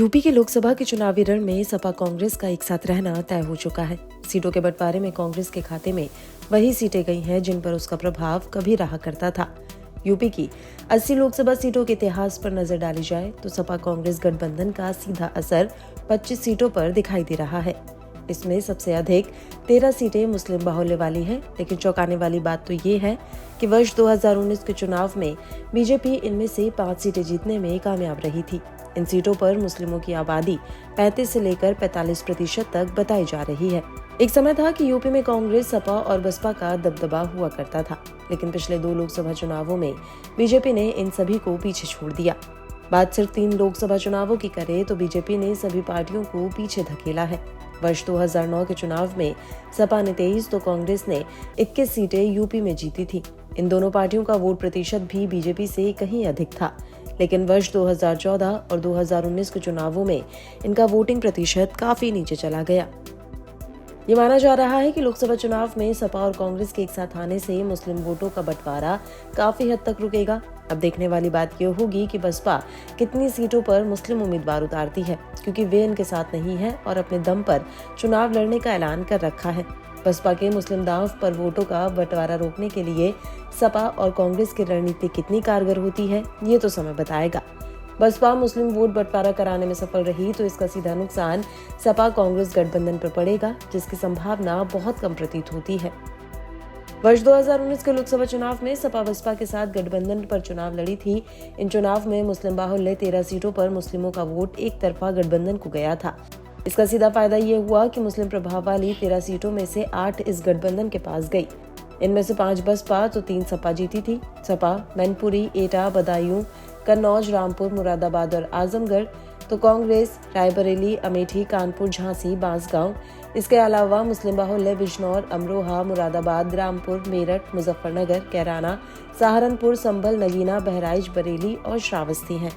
UP के लोकसभा के चुनावी रण में सपा कांग्रेस का एक साथ रहना तय हो चुका है। सीटों के बंटवारे में कांग्रेस के खाते में वही सीटें गई हैं जिन पर उसका प्रभाव कभी रहा करता था। यूपी की 80 लोकसभा सीटों के इतिहास पर नजर डाली जाए तो सपा कांग्रेस गठबंधन का सीधा असर 25 सीटों पर दिखाई दे रहा है। इसमें सबसे अधिक 13 सीटें मुस्लिम बाहुल्य वाली हैं, लेकिन चौंकाने वाली बात तो ये है कि वर्ष 2019 के चुनाव में बीजेपी इनमें से 5 सीटें जीतने में कामयाब रही थी। इन सीटों पर मुस्लिमों की आबादी 35 से लेकर 45% तक बताई जा रही है। एक समय था कि यूपी में कांग्रेस, सपा और बसपा का दबदबा हुआ करता था, लेकिन पिछले 2 लोकसभा चुनावों में बीजेपी ने इन सभी को पीछे छोड़ दिया। बात सिर्फ 3 लोकसभा चुनावों की करे तो बीजेपी ने सभी पार्टियों को पीछे धकेला है। वर्ष 2009 के चुनाव में सपा ने 23 तो कांग्रेस ने 21 सीटें यूपी में जीती थी। इन दोनों पार्टियों का वोट प्रतिशत भी बीजेपी से कहीं अधिक था, लेकिन वर्ष 2014 और 2019 के चुनावों में इनका वोटिंग प्रतिशत काफी नीचे चला गया। ये माना जा रहा है कि लोकसभा चुनाव में सपा और कांग्रेस के एक साथ आने से मुस्लिम वोटों का बंटवारा काफी हद तक रुकेगा। अब देखने वाली बात यह होगी कि बसपा कितनी सीटों पर मुस्लिम उम्मीदवार उतारती है, क्योंकि वे इनके साथ नहीं है और अपने दम पर चुनाव लड़ने का ऐलान कर रखा है। बसपा के मुस्लिम दांव पर वोटों का बंटवारा रोकने के लिए सपा और कांग्रेस की रणनीति कितनी कारगर होती है, ये तो समय बताएगा। बसपा मुस्लिम वोट बंटवारा कराने में सफल रही तो इसका सीधा नुकसान सपा कांग्रेस गठबंधन पर पड़ेगा, जिसकी संभावना बहुत कम प्रतीत होती है। वर्ष 2019 के लोकसभा चुनाव में सपा बसपा के साथ गठबंधन पर चुनाव लड़ी थी। इन चुनाव में मुस्लिम बाहुल्य 13 सीटों पर मुस्लिमों का वोट एक तरफा गठबंधन को गया था। इसका सीधा फायदा ये हुआ कि मुस्लिम प्रभाव वाली 13 सीटों में से 8 इस गठबंधन के पास गई। इनमें से 5 बसपा तो 3 सपा जीती थी। सपा मैनपुरी, एटा, बदायूं, कन्नौज, रामपुर, मुरादाबाद और आजमगढ़, तो कांग्रेस रायबरेली, अमेठी, कानपुर, झांसी, बांसगांव। इसके अलावा मुस्लिम बाहुल्य बिजनौर, अमरोहा, मुरादाबाद, रामपुर, मेरठ, मुजफ्फरनगर, कैराना, सहारनपुर, संभल, नगीना, बहराइच, बरेली और श्रावस्ती हैं।